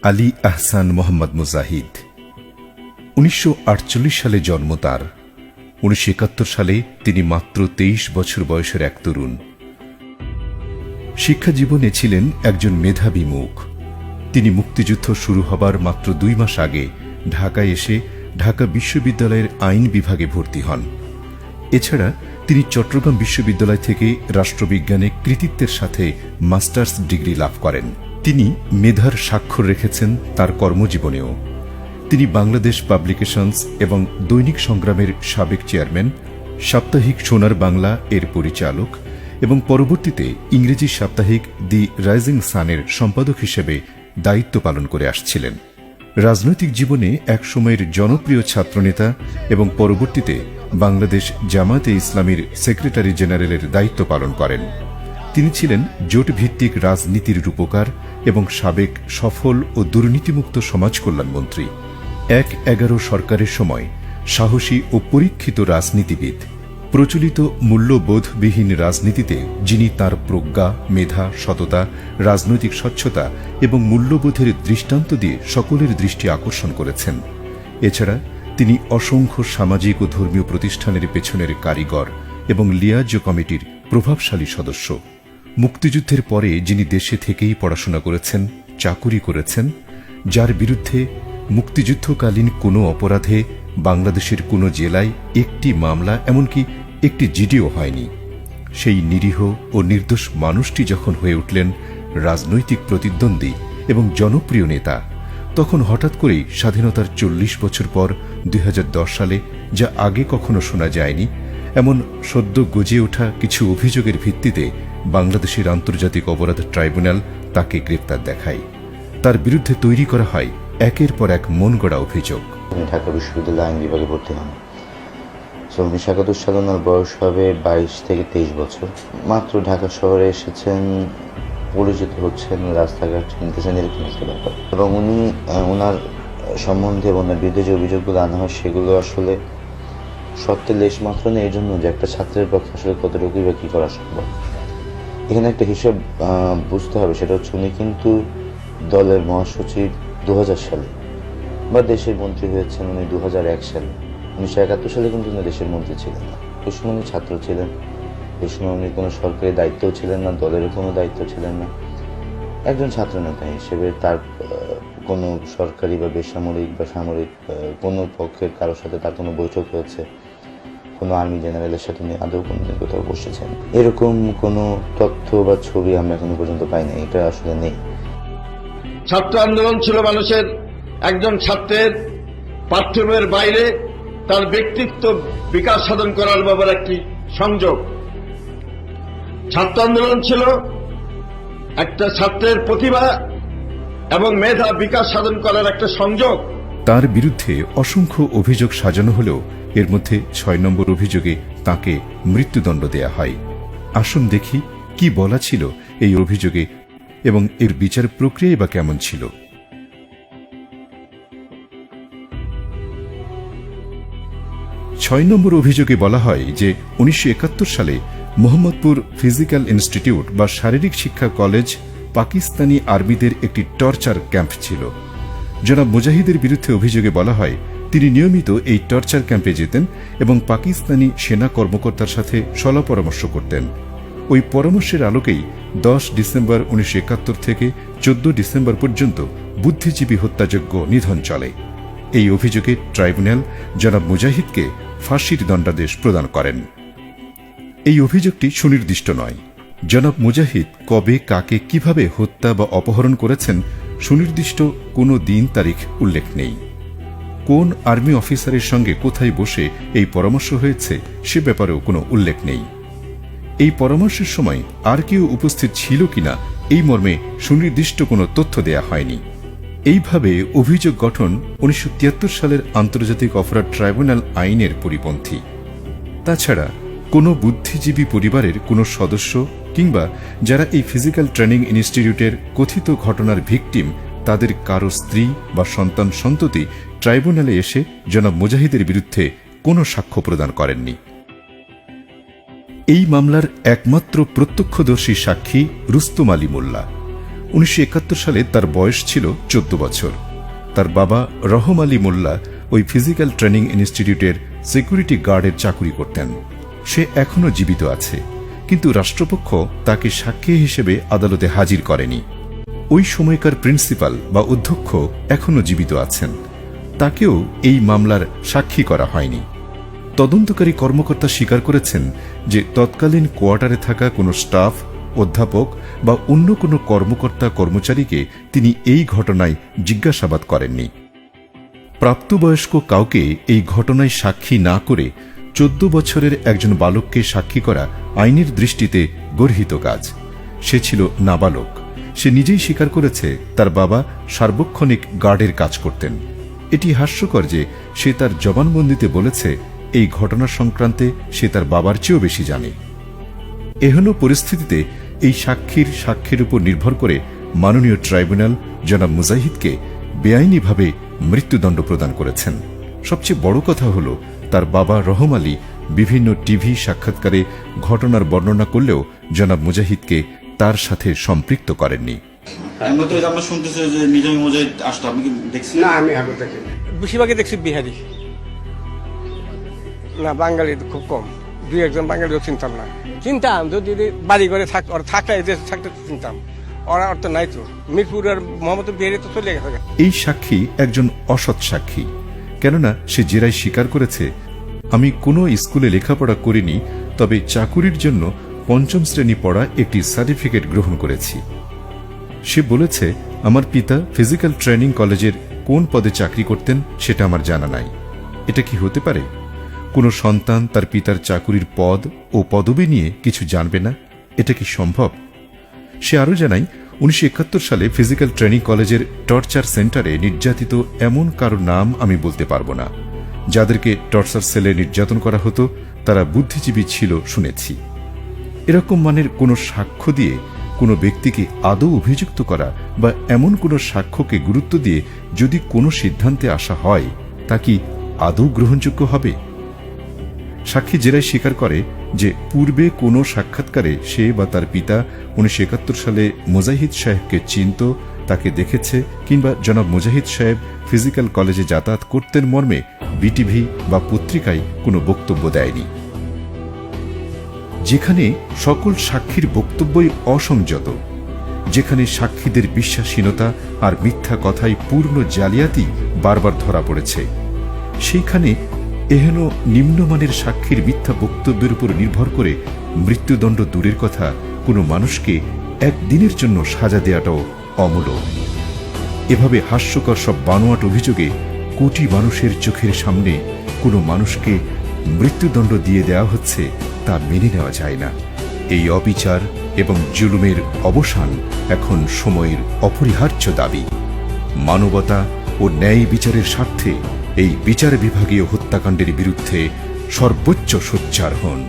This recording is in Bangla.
আলী আহসান মোহাম্মদ মুজাহিদ। 1948 সালে জন্ম তার। 1971 সালে তিনি মাত্র 23 বছর বয়সের এক তরুণ। শিক্ষা জীবনে ছিলেন একজন মেধাবী মুখ। তিনি মুক্তিযুদ্ধ শুরু হবার মাত্র 2 মাস আগে ঢাকায় এসে ঢাকা বিশ্ববিদ্যালয়ের আইন বিভাগে ভর্তি হন। এছাড়া তিনি চট্টগ্রাম বিশ্ববিদ্যালয় থেকে রাষ্ট্রবিজ্ঞানে কৃতিত্বের সাথে মাস্টার্স ডিগ্রি লাভ করেন। তিনি মেধার স্বাক্ষর রেখেছেন তার কর্মজীবনেও। তিনি বাংলাদেশ পাবলিকেশনস এবং দৈনিক সংগ্রামের সাবেক চেয়ারম্যান, সাপ্তাহিক সোনার বাংলা এর পরিচালক এবং পরবর্তীতে ইংরেজি সাপ্তাহিক দি রাইজিং সানের সম্পাদক হিসেবে দায়িত্ব পালন করে আসছিলেন। রাজনৈতিক জীবনে এক সময়ের জনপ্রিয় ছাত্রনেতা এবং পরবর্তীতে বাংলাদেশ জামায়াতে ইসলামীর সেক্রেটারি জেনারেলের দায়িত্ব পালন করেন। তিনি ছিলেন জোটভিত্তিক রাজনীতির রূপকার এবং সাবেক সফল ও দুর্নীতিমুক্ত সমাজ কল্যাণমন্ত্রী। ১/১১ সরকারের সময় সাহসী ও পরীক্ষিত রাজনীতিবিদ। প্রচলিত মূল্যবোধবিহীন রাজনীতিতে যিনি তার প্রজ্ঞা, মেধা, সততা, রাজনৈতিক স্বচ্ছতা এবং মূল্যবোধের দৃষ্টান্ত দিয়ে সকলের দৃষ্টি আকর্ষণ করেছেন। এছাড়া তিনি অসংখ্য সামাজিক ও ধর্মীয় প্রতিষ্ঠানের পেছনের কারিগর এবং লিয়াজ কমিটির প্রভাবশালী সদস্য। মুক্তিযুদ্ধের পরে যিনি দেশে থেকেই পড়াশোনা করেছেন, চাকুরি করেছেন, যার বিরুদ্ধে মুক্তিযুদ্ধকালীন কোনো অপরাধে বাংলাদেশের কোনো জেলায় একটি মামলা, এমনকি একটি জিডিও হয়নি, সেই নিরীহ ও নির্দোষ মানুষটি যখন হয়ে উঠলেন রাজনৈতিক প্রতিদ্বন্দ্বী এবং জনপ্রিয় নেতা, তখন হঠাৎ করেই স্বাধীনতার 40 বছর পর 2010 সালে যা আগে কখনো শোনা যায়নি, এমন সদ্য গজে ওঠা কিছু অভিযোগের ভিত্তিতে বাংলাদেশের আন্তর্জাতিক অপরাধ ট্রাইব্যুনাল তাকে গ্রেপ্তার দেখায়। তার বিরুদ্ধে তৈরি করা হয় একের পর এক মনগড়া অভিযোগ। ঢাকা বিশ্ববিদ্যালয় আইন বিভাগে ভর্তি হন। 1971 সালে ওনার বয়স হবে 22 থেকে 23 বছর। মাত্র ঢাকা শহরে এসেছেন, পরিচিত হচ্ছেন, রাস্তাঘাট চিনতেছেন, এরকম একটা ব্যাপার। এবং উনি ওনার সম্বন্ধে ওনার বিরুদ্ধে যে অভিযোগগুলো আনা হয় সেগুলো আসলে সত্যের লেশ মাত্র নেই, এই জন্য যে একটা ছাত্রের পক্ষে আসলে কতটুকুই বা কী করা সম্ভব। এখানে একটা হিসাব বুঝতে হবে, সেটা হচ্ছে উনি কিন্তু দলের মহাসচিব 2000 সালে, বা দেশের মন্ত্রী হয়েছেন উনি 2001 সালে। 1971 সালে কিন্তু উনি দেশের মন্ত্রী ছিলেন না। ওই সময় উনি ছাত্র ছিলেন। ওই সময় উনি কোনো সরকারি দায়িত্বও ছিলেন না, দলেরও কোনো দায়িত্ব ছিলেন না। একজন ছাত্রনেতা হিসেবে তার কোনো সরকারি বা বেসামরিক বা সামরিক কোনো পক্ষের কারোর সাথে তার কোনো বৈঠক হয়েছে, কোনো আর্মি জেনারেলের সাথে উনি আদৌ কোনোদিন কোথাও বসেছেন, এরকম কোনো তথ্য বা ছবি আমরা এখনো পর্যন্ত পাই না। এটা আসলে নেই। ছাত্র আন্দোলন ছিল মানুষের, একজন ছাত্রের পাঠ্যবইয়ের বাইরে তার ব্যক্তিত্ব বিকাশ সাধন করার ব্যাপারে একটি সংযোগ। ছাত্র আন্দোলন ছিল একটা ছাত্রের প্রতিভা এবং মেধা বিকাশ সাধন করার একটা সংযোগ। তার বিরুদ্ধে অসংখ্য অভিযোগ সাজানো হলেও এর মধ্যে 6 নম্বর অভিযোগে তাকে মৃত্যুদণ্ড দেয়া হয়। আসুন দেখি কি বলা ছিল এই অভিযোগে এবং এর বিচার প্রক্রিয়া বা কেমন ছিল। 6 নম্বর অভিযোগে বলা হয় যে 1971 সালে মোহাম্মদপুর ফিজিক্যাল ইনস্টিটিউট বা শারীরিক শিক্ষা কলেজ পাকিস্তানি আর্মিদের একটি টর্চার ক্যাম্প ছিল। জনাব মুজাহিদের বিরুদ্ধে অভিযোগে বলা হয় তিনি নিয়মিত এই টর্চার ক্যাম্পে যেতেন এবং পাকিস্তানি সেনা কর্মকর্তার সাথে সলা পরামর্শ করতেন। ওই পরামর্শের আলোকেই 10 ডিসেম্বর 1971 থেকে 14 ডিসেম্বর পর্যন্ত বুদ্ধিজীবী হত্যাযজ্ঞ নিধন চলে। এই অভিযোগে ট্রাইব্যুনাল জনাব মুজাহিদকে ফাঁসির দণ্ডাদেশ প্রদান করেন। এই অভিযোগটি সুনির্দিষ্ট নয়। জনাব মুজাহিদ কবে, কাকে, কিভাবে হত্যা বা অপহরণ করেছেন সুনির্দিষ্ট কোনো দিন তারিখ উল্লেখ নেই। কোন আর্মি অফিসারের সঙ্গে কোথায় বসে এই পরামর্শ হয়েছে সে ব্যাপারেও কোনো উল্লেখ নেই। এই পরামর্শের সময় আর কেউ উপস্থিত ছিল কিনা এই মর্মে সুনির্দিষ্ট কোনো তথ্য দেয়া হয়নি। এইভাবে অভিযোগ গঠন 1973 সালের আন্তর্জাতিক অপরাধ ট্রাইব্যুনাল আইনের পরিপন্থী। তাছাড়া কোনো বুদ্ধিজীবী পরিবারের কোনো সদস্য কিংবা যারা এই ফিজিক্যাল ট্রেনিং ইনস্টিটিউটের কথিত ঘটনার ভিকটিম তাদের কারো স্ত্রী বা সন্তান সন্ততি ট্রাইব্যুনালে এসে জনাব মুজাহিদের বিরুদ্ধে কোনো সাক্ষ্য প্রদান করেননি। এই মামলার একমাত্র প্রত্যক্ষদর্শী সাক্ষী রুস্তম আলী মোল্লা। 1971 সালে তার বয়স ছিল 14 বছর। তার বাবা রহম আলী মোল্লা ওই ফিজিক্যাল ট্রেনিং ইনস্টিটিউটের সিকিউরিটি গার্ডের চাকুরি করতেন। সে এখনও জীবিত আছে, কিন্তু রাষ্ট্রপক্ষ তাকে সাক্ষী হিসেবে আদালতে হাজির করেনি। ওই সময়কার প্রিন্সিপাল বা অধ্যক্ষ এখনও জীবিত আছেন, তাকেও এই মামলার সাক্ষী করা হয়নি। তদন্তকারী কর্মকর্তা স্বীকার করেছেন যে তৎকালীন কোয়ার্টারে থাকা কোনো স্টাফ, অধ্যাপক বা অন্য কোনো কর্মকর্তা কর্মচারীকে তিনি এই ঘটনায় জিজ্ঞাসাবাদ করেননি। প্রাপ্তবয়স্ক কাউকে এই ঘটনায় সাক্ষী না করে 14 বছরের একজন বালককে সাক্ষী করা আইনের দৃষ্টিতে গর্হিত কাজ। সে ছিল নাবালক। সে নিজেই স্বীকার করেছে তার বাবা সার্বক্ষণিক গার্ডের কাজ করতেন। এটি হাস্যকর যে সে তার জবানবন্দিতে বলেছে এই ঘটনা সংক্রান্তে সে তার বাবার চেয়েও বেশি জানে। এহেন পরিস্থিতিতে এই সাক্ষীর উপর নির্ভর করে মাননীয় ট্রাইব্যুনাল জনাব মুজাহিদকে বেআইনিভাবে মৃত্যুদণ্ড প্রদান করেছেন। সবচেয়ে বড় কথা হল, তার বাবা রহম আলী বিভিন্ন টিভি সাক্ষাৎকারে ঘটনার বর্ণনা করলেও জনাব মুজাহিদকে তার সাথে সম্পৃক্ত করেননি। বেশিরভাগই দেখছি বিহারি, না বাঙালি খুব কম, দুই একজন বাঙালিও চিনতাম না। চিনতাম যদি বাড়ি ঘরে থাকলে থাকতে চিনতাম, ওরা অর্থ নাই তো। মিরপুর আর মোহাম্মদ বিহারি তো চলে গেছে। এই সাক্ষী একজন অসৎ সাক্ষী, কেননা সে জেরায় স্বীকার করেছে, আমি কোনো স্কুলে লেখাপড়া করিনি, তবে চাকুরির জন্য 5ম শ্রেণী পড়া একটি সার্টিফিকেট গ্রহণ করেছি। সে বলেছে, আমার পিতা ফিজিক্যাল ট্রেনিং কলেজের কোন পদে চাকরি করতেন সেটা আমার জানা নাই। এটা কি হতে পারে? কোনো সন্তান তার পিতার চাকুরির পদ ও পদবি নিয়ে কিছু জানবে না? এটা কি সম্ভব? সে আরও জানায়, 1971 সালে ফিজিক্যাল ট্রেনিং কলেজের টর্চার সেন্টারে নির্যাতিত এমন কারো নাম আমি বলতে পারবো না। যাদেরকে টর্চার সেলে নির্যাতন করা হতো তারা বুদ্ধিজীবী ছিল শুনেছি। এরকম মানের কোনো সাক্ষ্য দিয়ে কোনো ব্যক্তিকে আদৌ অভিযুক্ত করা বা এমন কোনো সাক্ষ্যকে গুরুত্ব দিয়ে যদি কোনো সিদ্ধান্তে আসা হয়, তা কি আদৌ গ্রহণযোগ্য হবে? সাক্ষী জেরায় স্বীকার করে যে পূর্বে কোনো সাক্ষাৎকারে সে বা তার পিতা 1971 সালে মুজাহিদ সাহেবকে চিনত, তাকে দেখেছে, কিংবা জনাব মুজাহিদ সাহেব ফিজিক্যাল কলেজে যাতায়াত করতেন মর্মে বিটিভি বা পত্রিকায় কোনো বক্তব্য দেয়নি। যেখানে সকল সাক্ষীর বক্তব্যই অসংযত, যেখানে সাক্ষীদের বিশ্বাসহীনতা আর মিথ্যা কথায় পূর্ণ জালিয়াতি বারবার ধরা পড়েছে, সেইখানে এহেন নিম্নমানের সাক্ষীর মিথ্যা বক্তব্যের উপর নির্ভর করে মৃত্যুদণ্ড দূরের কথা, কোনো মানুষকে একদিনের জন্য সাজা দেওয়াটাও অমূলক। এভাবে হাস্যকর সব বানোয়াট অভিযোগে কোটি মানুষের চোখের সামনে কোনো মানুষকে মৃত্যুদণ্ড দিয়ে দেওয়া হচ্ছে, তা মেনে নেওয়া যায় না। এই অবিচার এবং জুলুমের অবসান এখন সময়ের অপরিহার্য দাবি। মানবতা ও ন্যায় বিচারের স্বার্থে এই বিচার বিভাগীয় হত্যাকাণ্ডের বিরুদ্ধে সর্বোচ্চ সোচ্চার হন।